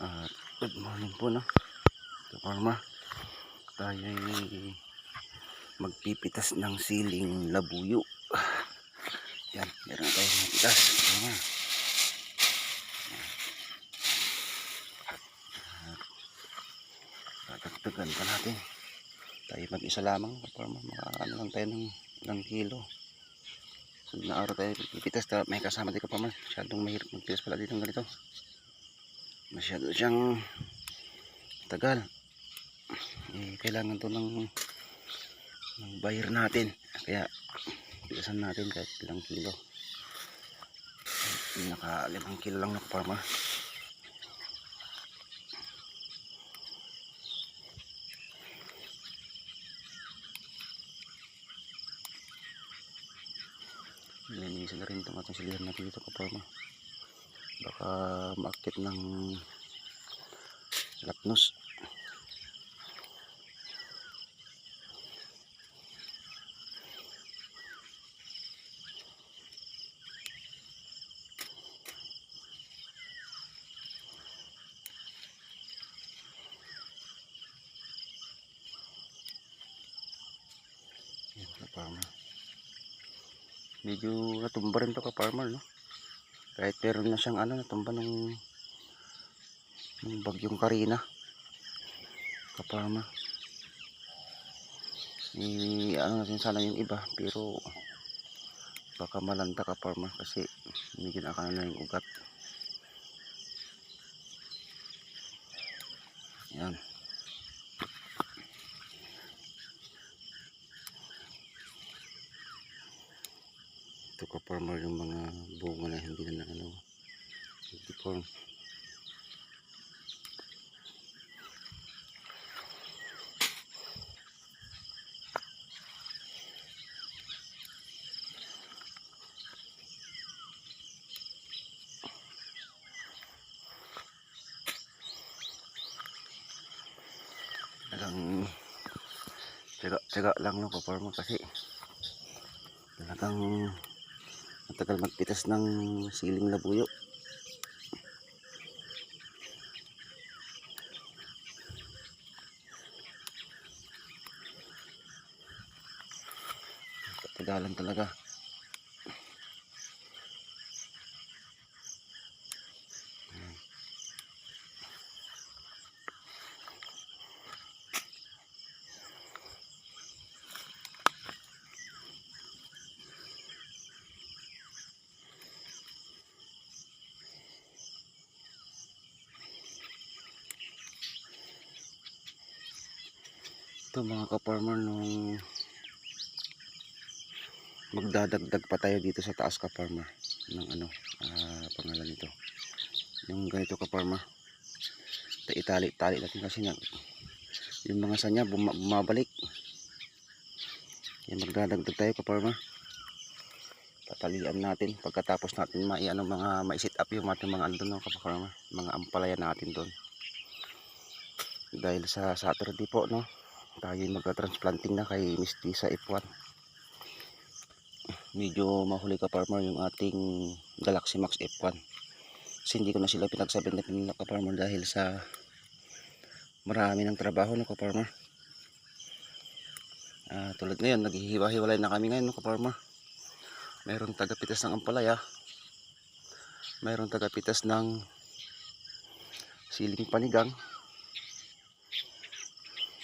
Good morning po, no? Kaparma, tayo ay magpipitas ng siling labuyo. Yan, meron na tayong magpitas. Tatagdagan pa natin. Tayo mag-isa lamang, kaparma. Makaano lang tayo ng kilo. Sunod na araw tayo magpipitas. May kasama tayo, kaparma. Masyadong mahirap magpitas pala dito ng ganito. Masyado siyang tagal. Kailangan to ng buyer natin, kaya pitasan natin kahit ilang kilo. Naka 5 kilo lang na kaparma. Nilinisan na rin itong atong silihan natin dito, kaparma. Baka maakit ng lapnos. Kaparma, medyo natumba rin to, kaparma, no? Kahit meron na siyang natumba ng bagyong Karina, kaparma. Natin sana yung iba, pero baka malanta, kaparma, kasi medyo nakakano na yung ugat. Yan. Ito, kaparma, yung mga bunga na hindi na deform. Talagang tsaga lang, no, kaparma, kasi talagang matagal magpitas ng siling labuyo. Katagalan talaga. Ito, mga kaparmer, nung magdadagdag pa tayo dito sa taas, kaparmer, ng pangalan nito, yung ganito, kaparmer, itali-tali natin kasi yung mga sanya bumabalik. Yan, magdadagdag tayo, kaparmer. Tatalian natin pagkatapos natin mai-sit up yung ating mga andun, no, kaparmer, mga ampalaya natin doon. Dahil sa Saturday po, no, tayo magka-transplanting na kay Miss Tisa F1. Medyo mahuli, kaparmer, yung ating Galaxy Max F1. Kasi hindi ko na sila pinagsabi na kaparmer dahil sa marami ng trabaho, no, kaparmer. Tulad ngayon, naghihiwa-hiwalay na kami ngayon, no, kaparmer. Mayroong tagapitas ng ampalaya, mayroong tagapitas ng siling panigang.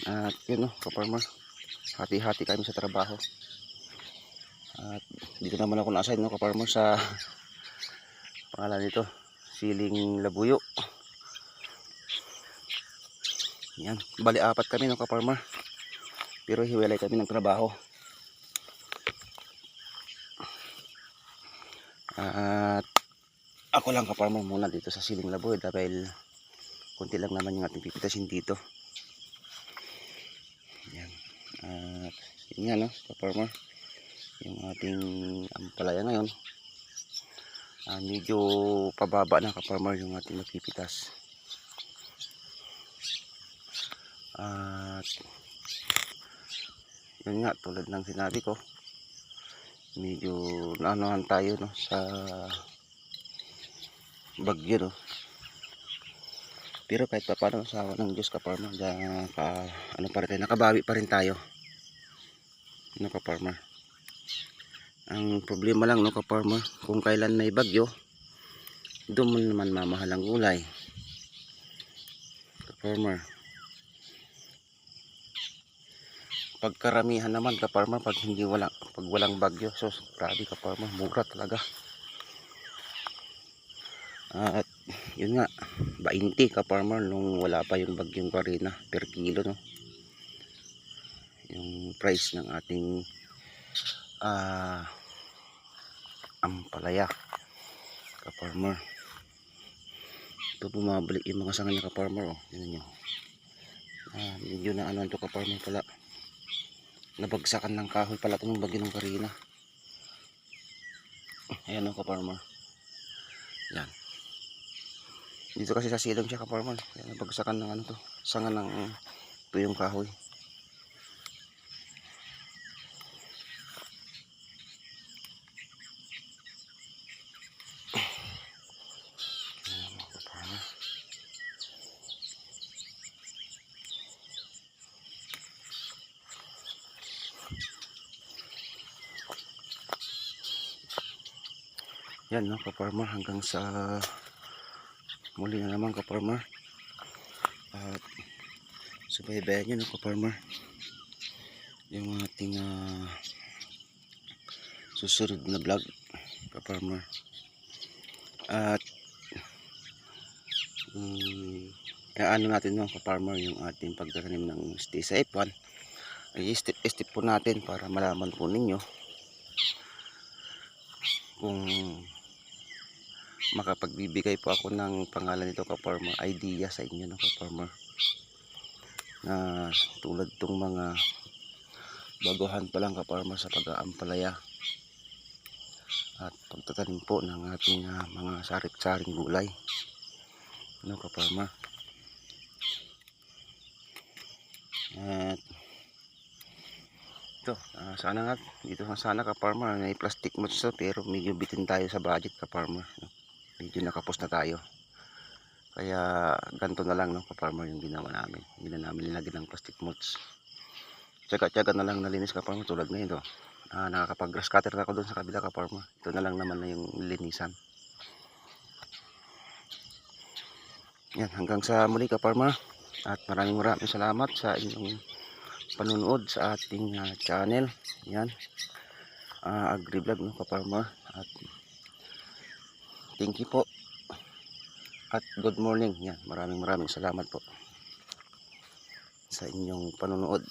At yun, no, kaparmer, hati-hati kami sa trabaho. At dito naman ako na-assign, no, kaparmer, sa pangalan nito, siling labuyo. Yan, bali 4 kami, no, kaparmer, pero hiwalay kami ng trabaho. At ako lang, kaparmer, muna dito sa siling labuyo dahil kunti lang naman yung ating pipitasin dito. Yan. At yun nga, no, kaparmer, yung ating ampalaya ngayon, medyo pababa na, kaparmer, yung ating magpipitas. At yun nga, tulad ng sinabi ko, medyo naanohan tayo, no, sa bagyo, no. Pero kahit pa paano sa awa ng Diyos ka-farmer, ano pa rin tayo, nakabawi pa rin tayo. No ka-farmer. Ang problema lang no ka-farmer, kung kailan may bagyo, doon mo naman mamahal ang gulay. Ka-farmer. Pagkaramihan naman ka-farmer, pag walang bagyo, so grabe ka-farmer, mura talaga. At yun nga, 20 ka-farmer nung wala pa yung bagyong Karina per kilo, no? Yung price ng ating ampalaya ka-farmer. Ito bumabalik yung mga sanga niya ka-farmer, oh. Yun nyo. Medyo na ano ito ka-farmer pala. Nabagsakan ng kahoy pala ito ng bagyo ng Karina. Ayan, oh, ka-farmer. Yan. Dito kasi sa silong siya ka-farmer. Kaya nabagsakan ng ano to, sanga ng tuyong kahoy. Yan, no, ka-farmer, hanggang sa muli na naman ka-farmer. At subaybayan nyo, no, ka-farmer, yung ating susunod na vlog ka-farmer. At ano natin no ka-farmer, yung ating pagtatanim ng stay sa F1 ay step po natin para malaman po ninyo kung makapagbibigay po ako ng pangalan nito ka-farmer, idea sa inyo no ka-farmer, na tulad tong mga baguhan pa lang ka-farmer sa pag-aampalaya at pagtatanim po ng ating mga sarit-saring gulay no ka-farmer. At ito, sana nga dito sana ka-farmer may plastic mulch to, pero medyo bitin tayo sa budget ka-farmer, no? Medyo nakapos na tayo, kaya ganito na lang no ka-farmer yung ginawa namin. Hindi na namin nilagyan ng plastic mulch. Tsaga-tsaga na lang nalinis ka-farmer, tulad na ito. Nakakapag grass cutter na ako doon sa kabila ka-farmer. Ito na lang naman na yung linisan. Yan, hanggang sa muli ka-farmer. At maraming salamat sa inyong panunood sa ating channel. Yan, agri-vlog no ka-farmer. At thank you po. At good morning. Yan, maraming salamat po sa inyong panunood.